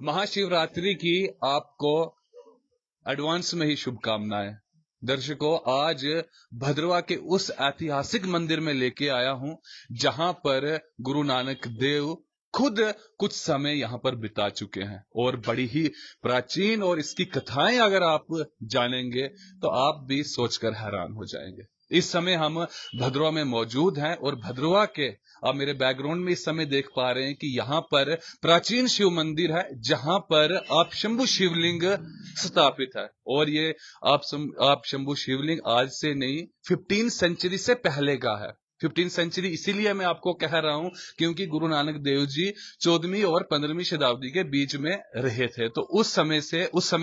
महाशिवरात्रि की आपको एडवांस में ही शुभकामनाएं। दर्शकों, आज भद्रवा के उस ऐतिहासिक मंदिर में लेके आया हूं जहां पर गुरु नानक देव खुद कुछ समय यहां पर बिता चुके हैं और बड़ी ही प्राचीन, और इसकी कथाएं अगर आप जानेंगे तो आप भी सोचकर हैरान हो जाएंगे। इस समय हम भद्रवा में मौजूद हैं और भद्रवा के आप मेरे बैकग्राउंड में इस समय देख पा रहे हैं कि यहाँ पर प्राचीन शिव मंदिर है जहां पर आप शंभु शिवलिंग स्थापित है। और ये आप शंभु शिवलिंग आज से नहीं 15 सेंचुरी से पहले का है। 15 सेंचुरी इसीलिए मैं आपको कह रहा हूं क्योंकि गुरु नानक देव जी 14वीं और 15वीं शताब्दी के बीच में रहे थे, तो उस समय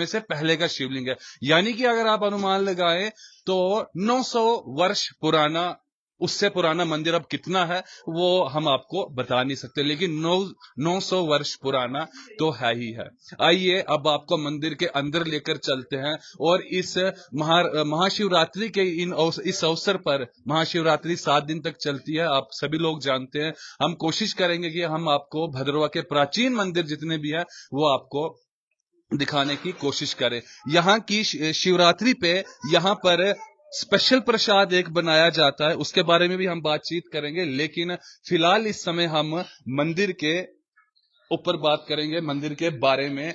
से पहले का शिवलिंग है। यानी कि अगर आप अनुमान लगाएं तो 900 वर्ष पुराना, उससे पुराना मंदिर अब कितना है वो हम आपको बता नहीं सकते, लेकिन 900 वर्ष पुराना तो है ही है। आइए अब आपको मंदिर के अंदर लेकर चलते हैं और इस महाशिवरात्रि के इस अवसर पर, महाशिवरात्रि 7 दिन तक चलती है, आप सभी लोग जानते हैं। हम कोशिश करेंगे कि हम आपको भद्रवा के प्राचीन मंदिर जितने भी है वो आपको दिखाने की कोशिश करें। यहाँ की शिवरात्रि पे यहाँ पर स्पेशल प्रसाद एक बनाया जाता है, उसके बारे में भी हम बातचीत करेंगे, लेकिन फिलहाल इस समय हम मंदिर के ऊपर बात करेंगे, मंदिर के बारे में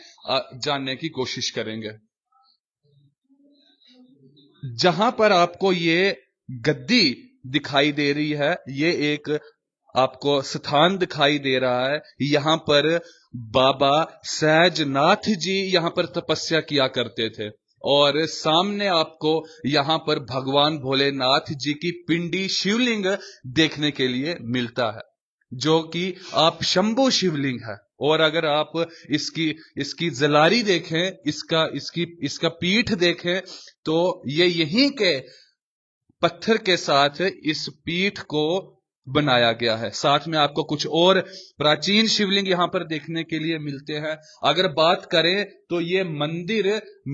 जानने की कोशिश करेंगे। जहां पर आपको ये गद्दी दिखाई दे रही है, ये एक आपको स्थान दिखाई दे रहा है। यहां पर बाबा सहजनाथ जी यहां पर तपस्या किया करते थे और सामने आपको यहां पर भगवान भोलेनाथ जी की पिंडी शिवलिंग देखने के लिए मिलता है, जो कि आप शंभु शिवलिंग है। और अगर आप इसकी जलारी देखें, इसका पीठ देखें, तो ये यहीं के पत्थर के साथ इस पीठ को बनाया गया है। साथ में आपको कुछ और प्राचीन शिवलिंग यहां पर देखने के लिए मिलते हैं। अगर बात करें तो ये मंदिर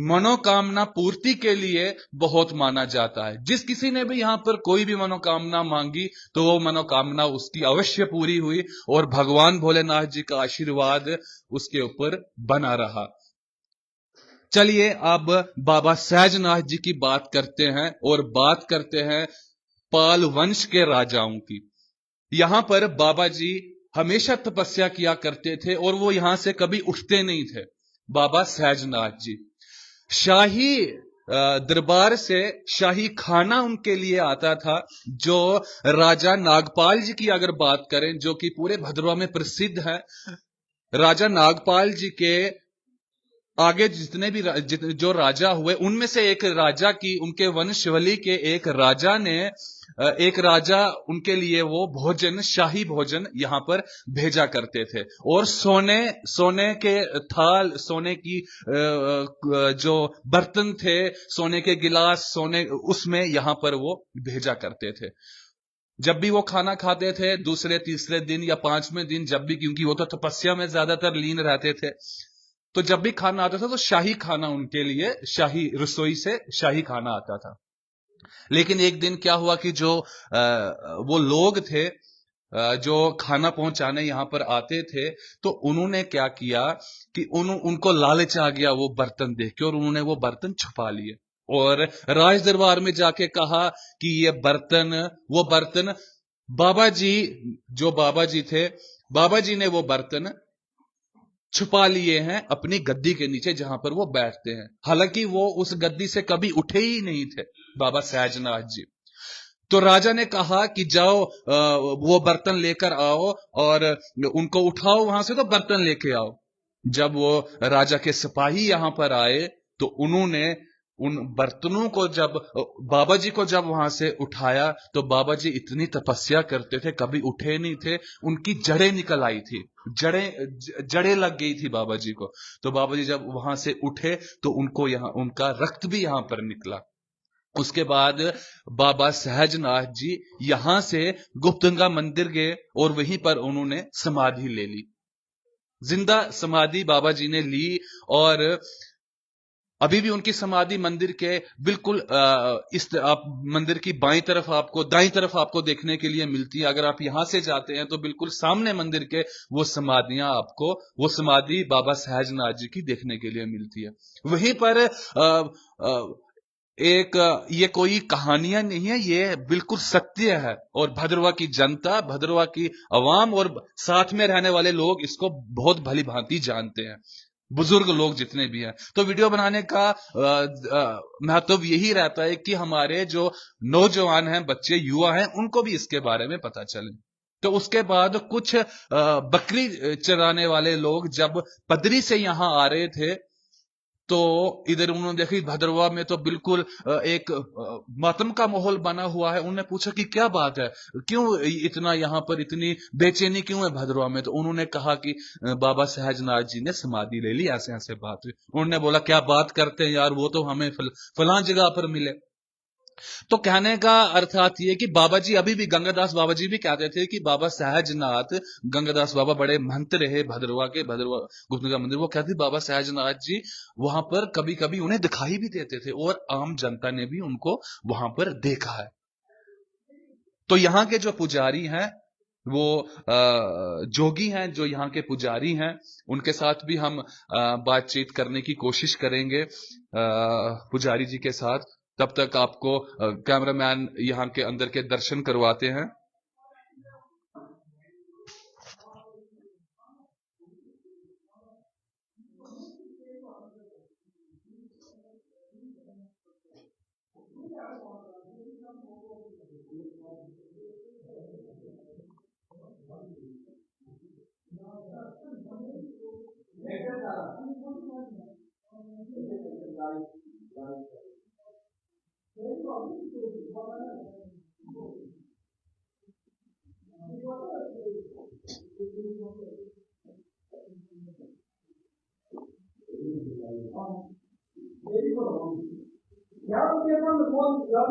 मनोकामना पूर्ति के लिए बहुत माना जाता है। जिस किसी ने भी यहां पर कोई भी मनोकामना मांगी तो वो मनोकामना उसकी अवश्य पूरी हुई और भगवान भोलेनाथ जी का आशीर्वाद उसके ऊपर बना रहा। चलिए अब बाबा सहजनाथ जी की बात करते हैं और बात करते हैं पाल वंश के राजाओं की। यहां पर बाबा जी हमेशा तपस्या किया करते थे और वो यहां से कभी उठते नहीं थे। बाबा सहजनाथ जी शाही दरबार से शाही खाना उनके लिए आता था, जो राजा नागपाल जी की अगर बात करें, जो कि पूरे भद्रवा में प्रसिद्ध है। राजा नागपाल जी के आगे जितने भी जो राजा हुए, उनमें से एक राजा की, उनके वंशवली के एक राजा उनके लिए वो भोजन, शाही भोजन यहां पर भेजा करते थे और सोने के थाल, सोने की जो बर्तन थे, सोने के गिलास, उसमें यहां पर वो भेजा करते थे। जब भी वो खाना खाते थे, दूसरे तीसरे दिन या 5वें दिन, जब भी, क्योंकि वो तो तपस्या में ज्यादातर लीन रहते थे, तो जब भी खाना आता था तो शाही खाना उनके लिए, शाही रसोई से शाही खाना आता था। लेकिन एक दिन क्या हुआ कि जो वो लोग थे जो खाना पहुंचाने यहां पर आते थे, तो उन्होंने क्या किया कि उनको लालच आ गया वो बर्तन देख के, और उन्होंने वो बर्तन छुपा लिए और राज दरबार में जाके कहा कि ये वो बर्तन बाबा जी थे, बाबा जी ने वो बर्तन छुपा लिए हैं अपनी गद्दी के नीचे जहां पर वो बैठते हैं। हालांकि वो उस गद्दी से कभी उठे ही नहीं थे बाबा सहजनाथ जी। तो राजा ने कहा कि जाओ वो बर्तन लेकर आओ और उनको उठाओ वहां से, तो बर्तन लेके आओ। जब वो राजा के सिपाही यहां पर आए तो उन्होंने उन बर्तनों को बाबा जी को जब वहां से उठाया, तो बाबा जी इतनी तपस्या करते थे, कभी उठे नहीं थे, उनकी जड़ें निकल आई थी, जड़ें लग गई थी बाबा जी को। तो बाबा जी जब वहां से उठे तो उनका रक्त भी यहां पर निकला। उसके बाद बाबा सहजनाथ जी यहां से गुप्तगंगा मंदिर गए और वहीं पर उन्होंने समाधि ले ली, जिंदा समाधि बाबा जी ने ली। और अभी भी उनकी समाधि मंदिर के बिल्कुल आप मंदिर की बाईं तरफ आपको, दाईं तरफ आपको देखने के लिए मिलती है। अगर आप यहां से जाते हैं तो बिल्कुल सामने मंदिर के वो समाधियां आपको, वो समाधि बाबा सहजनाथ जी की देखने के लिए मिलती है। वहीं पर ये कोई कहानियां नहीं है, ये बिल्कुल सत्य है। और भद्रवाह की जनता, भद्रवाह की आवाम और साथ में रहने वाले लोग इसको बहुत भली भांति जानते हैं, बुजुर्ग लोग जितने भी हैं। तो वीडियो बनाने का महत्व यही रहता है कि हमारे जो नौजवान हैं, बच्चे, युवा हैं, उनको भी इसके बारे में पता चले। तो उसके बाद कुछ बकरी चराने वाले लोग जब पदरी से यहां आ रहे थे तो इधर उन्होंने देखी भद्रवाह में तो बिल्कुल एक मातम का माहौल बना हुआ है। उन्होंने पूछा कि क्या बात है, क्यों इतना यहाँ पर इतनी बेचैनी क्यों है भद्रवाह में? तो उन्होंने कहा कि बाबा सहजनाथ जी ने समाधि ले ली, ऐसे ऐसे बात हुई। उन्होंने बोला क्या बात करते हैं यार, वो तो हमें फलां जगह पर मिले। तो कहने का अर्थात ये कि बाबा जी, अभी भी गंगादास बाबा जी भी कहते थे कि बाबा सहजनाथ, गंगादास बाबा बड़े महंत रहे भद्रवाह के, भद्रवाह गुप्त का मंदिर, वो कहते बाबा सहजनाथ जी वहां पर कभी कभी उन्हें दिखाई भी देते थे और आम जनता ने भी उनको वहां पर देखा है। तो यहाँ के जो पुजारी हैं वो जोगी हैं, जो यहाँ के पुजारी हैं, उनके साथ भी हम बातचीत करने की कोशिश करेंगे पुजारी जी के साथ। तब तक आपको कैमरामैन यहाँ के अंदर के दर्शन करवाते हैं।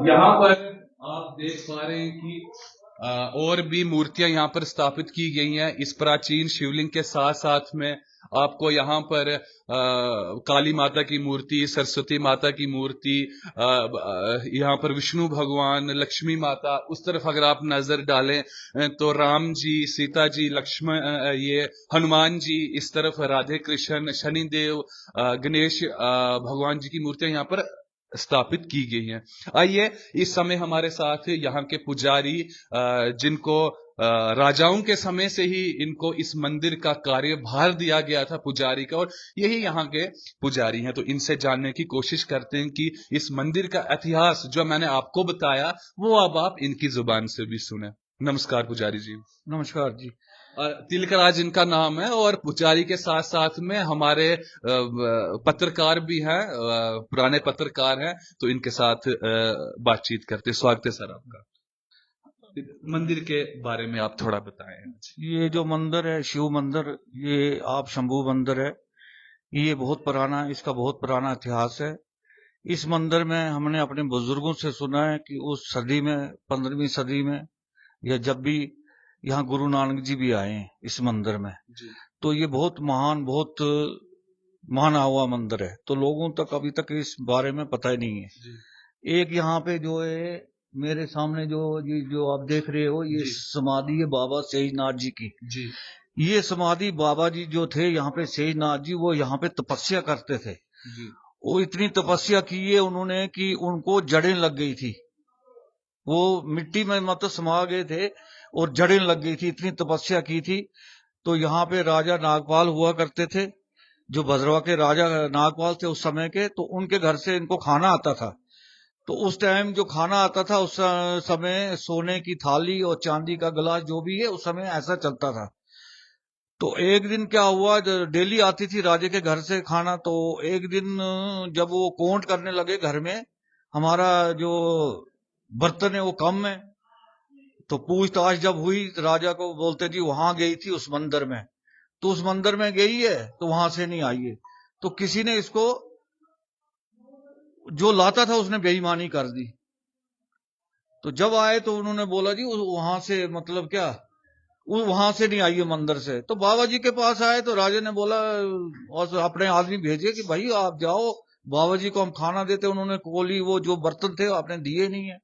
यहाँ पर आप देख पा रहे हैं कि और भी मूर्तियां यहाँ पर स्थापित की गई हैं। इस प्राचीन शिवलिंग के साथ साथ में आपको यहाँ पर काली माता की मूर्ति, सरस्वती माता की मूर्ति, यहाँ पर विष्णु भगवान, लक्ष्मी माता, उस तरफ अगर आप नजर डालें तो राम जी, सीता जी, लक्ष्मण, ये हनुमान जी, इस तरफ राधे कृष्ण, शनिदेव, गणेश भगवान जी की मूर्तियां यहाँ पर स्थापित की गई हैं। आइए इस समय हमारे साथ यहाँ के पुजारी, जिनको राजाओं के समय से ही इनको इस मंदिर का कार्यभार दिया गया था पुजारी का, और यही यहाँ के पुजारी हैं, तो इनसे जानने की कोशिश करते हैं कि इस मंदिर का इतिहास जो मैंने आपको बताया वो अब आप इनकी जुबान से भी सुने। नमस्कार पुजारी जी। नमस्कार जी। तिलकराज इनका नाम है, और पुजारी के साथ साथ में हमारे पत्रकार भी हैं, पुराने पत्रकार हैं, तो इनके साथ बातचीत करते। स्वागत है सर आपका। मंदिर के बारे में आप थोड़ा बताएं। ये जो मंदिर है, शिव मंदिर, ये आप शंभू मंदिर है, ये बहुत पुराना, इसका बहुत पुराना इतिहास है। इस मंदिर में हमने अपने बुजुर्गों से सुना है कि उस सदी में, 15वीं सदी में, या जब भी यहाँ गुरु नानक जी भी आए हैं इस मंदिर में जी। तो ये बहुत महान, बहुत माना हुआ मंदिर है, तो लोगों तक अभी तक इस बारे में पता ही नहीं है जी। एक यहाँ पे जो है मेरे सामने जो आप देख रहे हो, ये समाधि है बाबा सहजनाथ जी की जी। ये समाधि बाबा जी जो थे यहाँ पे, सहजनाथ जी, वो यहाँ पे तपस्या करते थे जी। वो इतनी तपस्या की है उन्होंने कि उनको जड़ें लग गई थी, वो मिट्टी में मतलब समा गए थे और जड़ें लग गई थी, इतनी तपस्या की थी। तो यहाँ पे राजा नागपाल हुआ करते थे, जो भद्रवाह के राजा नागपाल थे उस समय के, तो उनके घर से इनको खाना आता था। तो उस टाइम जो खाना आता था उस समय सोने की थाली और चांदी का गिलास जो भी है, उस समय ऐसा चलता था। तो एक दिन क्या हुआ, डेली आती थी राजे के घर से खाना, तो एक दिन जब वो कोंट करने लगे घर में, हमारा जो बर्तन है वो कम है, तो पूछताछ जब हुई राजा को बोलते जी वहां गई थी उस मंदिर में, तो उस मंदिर में गई है तो वहां से नहीं आई है। तो किसी ने इसको, जो लाता था उसने बेईमानी कर दी। तो जब आए तो उन्होंने बोला जी वहां से मतलब क्या, वहां से नहीं आई है मंदिर से। तो बाबा जी के पास आए तो राजा ने बोला और अपने आदमी भेजे कि भाई आप जाओ बाबा जी को हम खाना देते, उन्होंने कोली वो जो बर्तन थे आपने दिए नहीं है।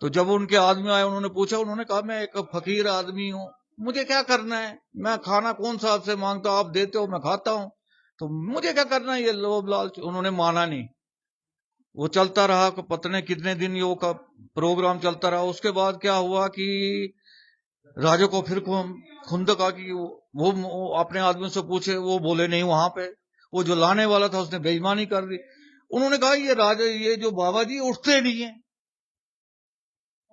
तो जब उनके आदमी आए, उन्होंने पूछा, उन्होंने कहा मैं एक फकीर आदमी हूँ, मुझे क्या करना है, मैं खाना कौन सा आपसे मांगता हूँ, आप देते हो मैं खाता हूँ, तो मुझे क्या करना है ये लोभ लालच। उन्होंने माना नहीं। वो चलता रहा, पता नहीं कितने दिन ये का प्रोग्राम चलता रहा। उसके बाद क्या हुआ कि राजा को फिर खुंदक आ कि वो अपने आदमी से पूछे, वो बोले नहीं, वहां पे वो जो लाने वाला था उसने बेईमानी कर दी। उन्होंने कहा ये राजा, ये जो बाबा जी उठते नहीं है,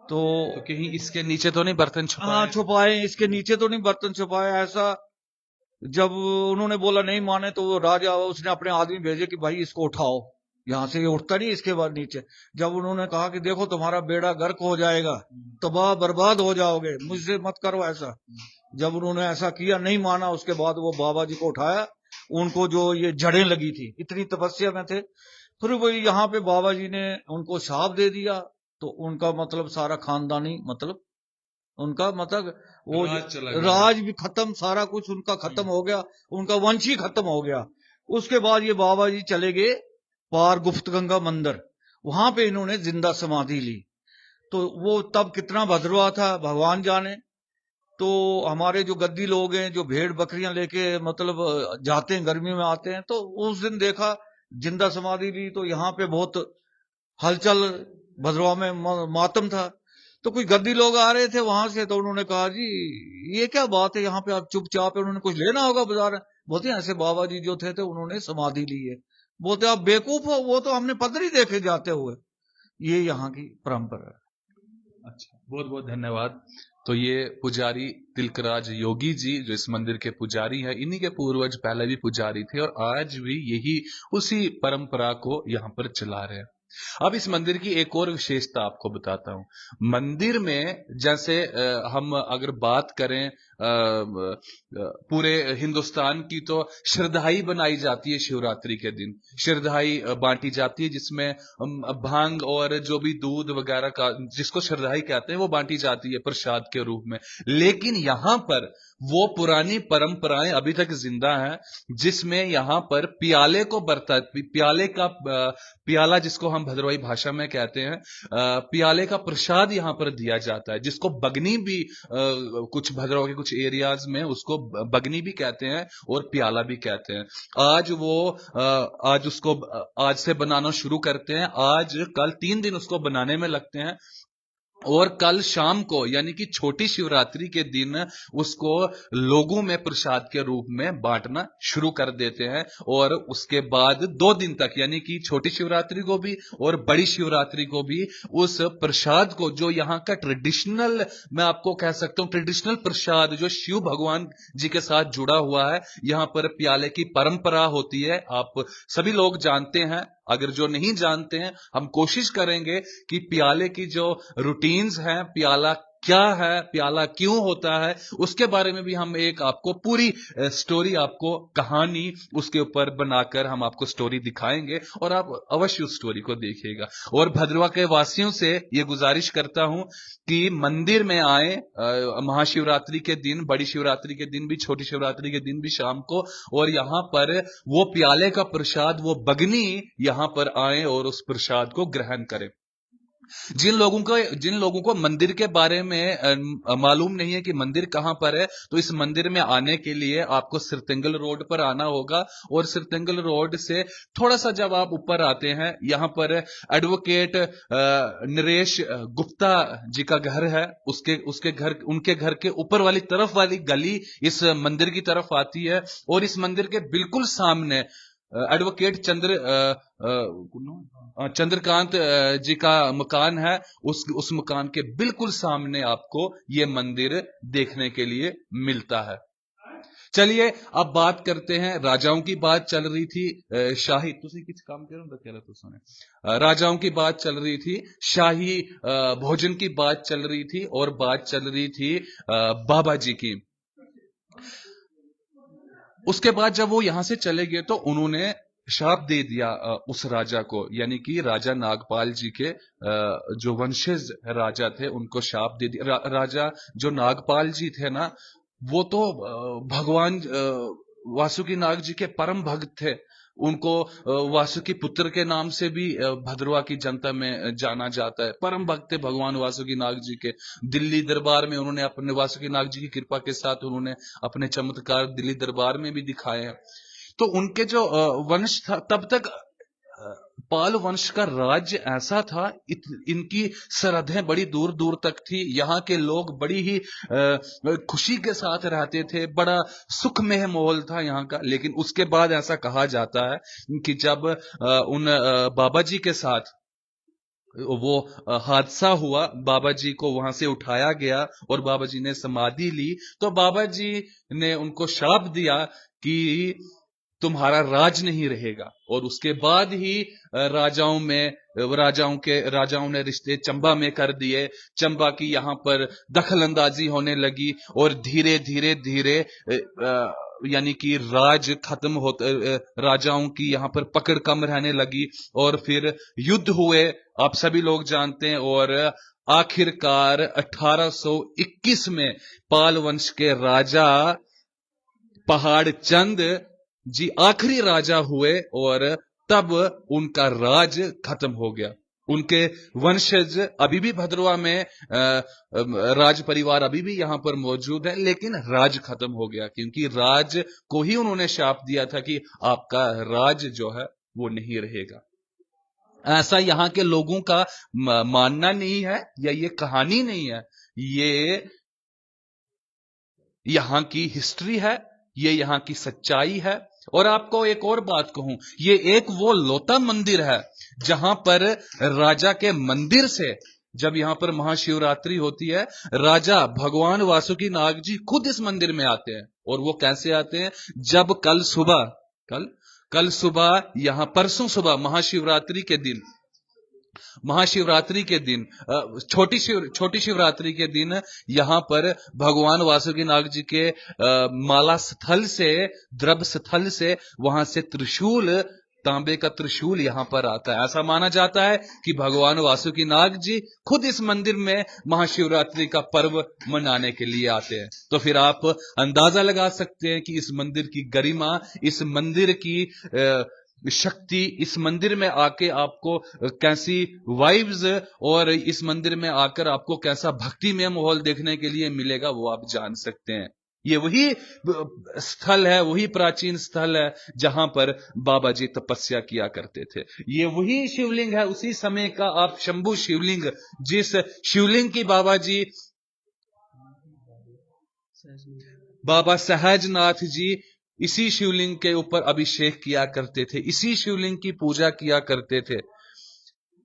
तो कहीं इसके नीचे तो नहीं बर्तन छुपाए? हाँ छुपाए, इसके नीचे तो नहीं बर्तन छुपाए ऐसा। जब उन्होंने बोला नहीं माने, तो वो राजा उसने अपने आदमी भेजे कि भाई इसको उठाओ, यहां से ये उठता नहीं, इसके बाद नीचे। जब उन्होंने कहा कि देखो तुम्हारा बेड़ा गर्क हो जाएगा, तबाह बर्बाद हो जाओगे, मुझसे मत करो ऐसा। जब उन्होंने ऐसा किया, नहीं माना, उसके बाद वो बाबा जी को उठाया। उनको जो ये जड़ें लगी थी, इतनी तपस्या में थे, फिर वो यहाँ पे बाबा जी ने उनको शाप दे दिया। तो उनका मतलब सारा खानदानी, मतलब उनका मतलब वो राज भी खत्म, सारा कुछ उनका खत्म हो गया, उनका वंश ही खत्म हो गया। उसके बाद ये बाबा जी चले गए पार गुप्त गंगा मंदिर, वहां पे इन्होंने जिंदा समाधि ली। तो वो तब कितना भद्रवा था भगवान जाने। तो हमारे जो गद्दी लोग हैं, जो भेड़ बकरियां लेके मतलब जाते हैं, गर्मी में आते हैं, तो उस दिन देखा जिंदा समाधि ली। तो यहाँ पे बहुत हलचल, भद्रवा में मातम था। तो कुछ गद्दी लोग आ रहे थे वहां से, तो उन्होंने कहा जी ये क्या बात है, यहाँ पे आप चुपचाप है, उन्होंने कुछ लेना होगा बाजार। बोलते हैं ऐसे बाबा जी जो थे उन्होंने समाधि ली है। बोलते आप बेवकूफ हो, वो तो हमने पदरी देखे जाते हुए। ये यहाँ की परंपरा है। अच्छा, बहुत बहुत धन्यवाद। तो ये पुजारी तिलकराज योगी जी जो इस मंदिर के पुजारी हैं, इन्हीं के पूर्वज पहले भी पुजारी थे और आज भी यही उसी परंपरा को यहाँ पर चला रहे हैं। अब इस मंदिर की एक और विशेषता आपको बताता हूं। मंदिर में जैसे हम अगर बात करें पूरे हिंदुस्तान की, तो श्रद्धाई बनाई जाती है शिवरात्रि के दिन, श्रद्धाई बांटी जाती है, जिसमें भांग और जो भी दूध वगैरह का जिसको श्रद्धाई कहते हैं वो बांटी जाती है प्रसाद के रूप में। लेकिन यहां पर वो पुरानी परंपराएं अभी तक जिंदा हैं, जिसमें यहां पर प्याले को प्याले का प्याला जिसको हम भद्रवाही भाषा में कहते हैं, प्याले का प्रसाद यहां पर दिया जाता है, जिसको बगनी भी कुछ भद्रवाही के कुछ एरियाज में उसको बगनी भी कहते हैं और प्याला भी कहते हैं। आज उसको आज से बनाना शुरू करते हैं, आज कल 3 दिन उसको बनाने में लगते हैं, और कल शाम को यानी कि छोटी शिवरात्रि के दिन उसको लोगों में प्रसाद के रूप में बांटना शुरू कर देते हैं। और उसके बाद 2 दिन तक यानी कि छोटी शिवरात्रि को भी और बड़ी शिवरात्रि को भी उस प्रसाद को, जो यहाँ का ट्रेडिशनल, मैं आपको कह सकता हूं ट्रेडिशनल प्रसाद जो शिव भगवान जी के साथ जुड़ा हुआ है, यहाँ पर प्याले की परंपरा होती है, आप सभी लोग जानते हैं। अगर जो नहीं जानते हैं, हम कोशिश करेंगे कि प्याले की जो रूटीन्स हैं, प्याला क्या है, प्याला क्यों होता है, उसके बारे में भी हम एक आपको पूरी स्टोरी, आपको कहानी उसके ऊपर बनाकर हम आपको स्टोरी दिखाएंगे और आप अवश्य उस स्टोरी को देखिएगा। और भद्रवा के वासियों से ये गुजारिश करता हूं कि मंदिर में आए महाशिवरात्रि के दिन, बड़ी शिवरात्रि के दिन भी, छोटी शिवरात्रि के दिन भी शाम को, और यहां पर वो प्याले का प्रसाद, वो बगनी यहां पर आए और उस प्रसाद को ग्रहण करें। जिन लोगों को मंदिर के बारे में मालूम नहीं है कि मंदिर कहां पर है, तो इस मंदिर में आने के लिए आपको सिरतिंगल रोड पर आना होगा। और सिरतिंगल रोड से थोड़ा सा जब आप ऊपर आते हैं, यहां पर एडवोकेट नरेश गुप्ता जी का घर है, उनके घर के ऊपर वाली तरफ वाली गली इस मंदिर की तरफ आती है। और इस मंदिर के बिल्कुल सामने एडवोकेट चंद्रकांत जी का मकान है, उस मकान के बिल्कुल सामने आपको ये मंदिर देखने के लिए मिलता है। चलिए अब बात करते हैं, राजाओं की बात चल रही थी, शाही तुसी किस काम करो तो कह रहे तो सुने, राजाओं की बात चल रही थी, शाही भोजन की बात चल रही थी, और बात चल रही थी बाबा जी की। उसके बाद जब वो यहां से चले गए तो उन्होंने शाप दे दिया उस राजा को, यानी कि राजा नागपाल जी के जो वंशज राजा थे उनको शाप दे दिया। राजा जो नागपाल जी थे ना, वो तो भगवान वासुकी नाग जी के परम भक्त थे। उनको वासुकी पुत्र के नाम से भी भद्रवा की जनता में जाना जाता है। परम भक्त भगवान वासुकी नाग जी के। दिल्ली दरबार में उन्होंने अपने वासुकी नाग जी की कृपा के साथ उन्होंने अपने चमत्कार दिल्ली दरबार में भी दिखाए हैं। तो उनके जो वंश था, तब तक पाल वंश का राज्य ऐसा था, इनकी सरहदें बड़ी दूर दूर तक थी। यहाँ के लोग बड़ी ही खुशी के साथ रहते थे, बड़ा सुखमय माहौल था यहाँ का। लेकिन उसके बाद ऐसा कहा जाता है कि जब उन बाबा जी के साथ वो हादसा हुआ, बाबा जी को वहां से उठाया गया और बाबा जी ने समाधि ली, तो बाबा जी ने उनको श्राप दिया कि तुम्हारा राज नहीं रहेगा। और उसके बाद ही राजाओं ने रिश्ते चंबा में कर दिए। चंबा की यहाँ पर दखल अंदाजी होने लगी और धीरे धीरे धीरे यानी कि राज खत्म होता, राजाओं की यहाँ पर पकड़ कम रहने लगी और फिर युद्ध हुए, आप सभी लोग जानते हैं। और आखिरकार 1821 में पाल वंश के राजा पहाड़ चंद जी आखिरी राजा हुए और तब उनका राज खत्म हो गया। उनके वंशज अभी भी भद्रवा में राज परिवार अभी भी यहां पर मौजूद है, लेकिन राज खत्म हो गया क्योंकि राज को ही उन्होंने शाप दिया था कि आपका राज जो है वो नहीं रहेगा। ऐसा यहां के लोगों का मानना नहीं है या ये कहानी नहीं है, ये यहां की हिस्ट्री है, ये यहां की सच्चाई है। और आपको एक और बात कहूं, ये एक वो लोता मंदिर है जहां पर राजा के मंदिर से, जब यहां पर महाशिवरात्रि होती है, राजा भगवान वासुकी नाग जी खुद इस मंदिर में आते हैं। और वो कैसे आते हैं? जब कल सुबह यहां परसों सुबह महाशिवरात्रि के दिन छोटी शिवरात्रि के दिन यहां पर भगवान वासुकी नाग जी के माला स्थल से, द्रव्य स्थल से, वहां से त्रिशूल, तांबे का त्रिशूल यहां पर आता है। ऐसा माना जाता है कि भगवान वासुकी नाग जी खुद इस मंदिर में महाशिवरात्रि का पर्व मनाने के लिए आते हैं। तो फिर आप अंदाजा लगा सकते हैं कि इस मंदिर की गरिमा, इस मंदिर की शक्ति, इस मंदिर में आके आपको कैसी वाइब्स और इस मंदिर में आकर आपको कैसा भक्तिमय माहौल देखने के लिए मिलेगा, वो आप जान सकते हैं। ये वही स्थल है, वही प्राचीन स्थल है जहां पर बाबा जी तपस्या किया करते थे। ये वही शिवलिंग है, उसी समय का आप शंभू शिवलिंग, जिस शिवलिंग की बाबा सहजनाथ जी इसी शिवलिंग के ऊपर अभिषेक किया करते थे, इसी शिवलिंग की पूजा किया करते थे।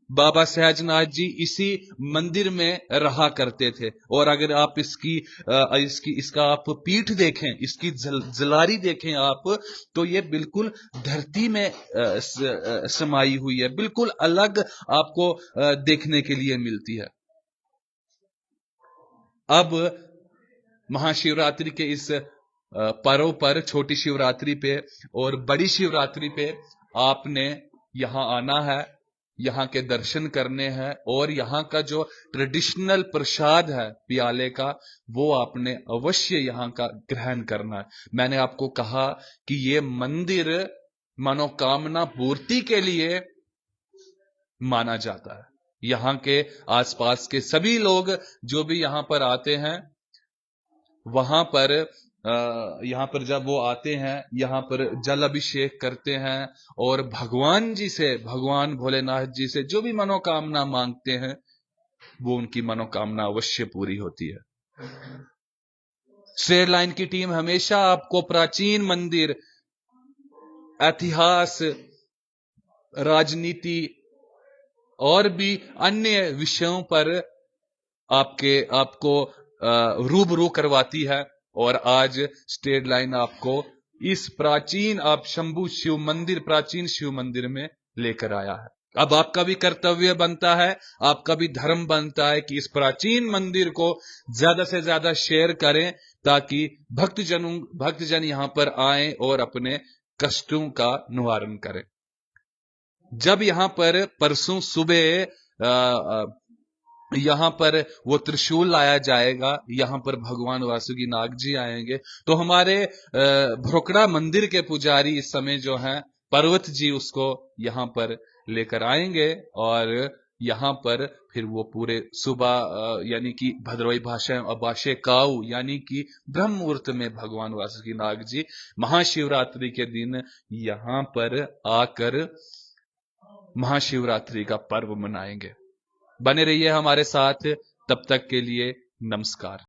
बाबा सहजनाथ जी इसी मंदिर में रहा करते थे। और अगर आप इसका आप पीठ देखें, इसकी जलारी देखें आप, तो ये बिल्कुल धरती में समाई हुई है, बिल्कुल अलग आपको देखने के लिए मिलती है। अब महाशिवरात्रि के इस पर्व पर, छोटी शिवरात्रि पे और बड़ी शिवरात्रि पे आपने यहां आना है, यहां के दर्शन करने हैं और यहां का जो ट्रेडिशनल प्रसाद है प्याले का, वो आपने अवश्य यहां का ग्रहण करना है। मैंने आपको कहा कि ये मंदिर मनोकामना पूर्ति के लिए माना जाता है। यहां के आसपास के सभी लोग जो भी यहां पर आते हैं, वहां पर यहाँ पर जब वो आते हैं, यहाँ पर जल अभिषेक करते हैं और भगवान जी से, भगवान भोलेनाथ जी से जो भी मनोकामना मांगते हैं, वो उनकी मनोकामना अवश्य पूरी होती है। स्ट्रेट लाइन की टीम हमेशा आपको प्राचीन मंदिर, इतिहास, राजनीति और भी अन्य विषयों पर आपको रूबरू करवाती है। और आज स्ट्रेट लाइन आपको इस प्राचीन प्राचीन शिव मंदिर में लेकर आया है। अब आपका भी कर्तव्य बनता है, आपका भी धर्म बनता है कि इस प्राचीन मंदिर को ज्यादा से ज्यादा शेयर करें, ताकि भक्तजन यहां पर आए और अपने कष्टों का निवारण करें। जब यहां पर परसों सुबह यहां पर वो त्रिशूल लाया जाएगा, यहां पर भगवान वासुकी नाग जी आएंगे, तो हमारे भ्रोकड़ा मंदिर के पुजारी इस समय जो हैं पर्वत जी उसको यहाँ पर लेकर आएंगे और यहाँ पर फिर वो पूरे सुबह यानी कि भद्रवाही भाषा भाषे काऊ यानी कि ब्रह्म मुहूर्त में भगवान वासुकी नाग जी महाशिवरात्रि के दिन यहाँ पर आकर महाशिवरात्रि का पर्व मनाएंगे। बने रहिए हमारे साथ, तब तक के लिए नमस्कार।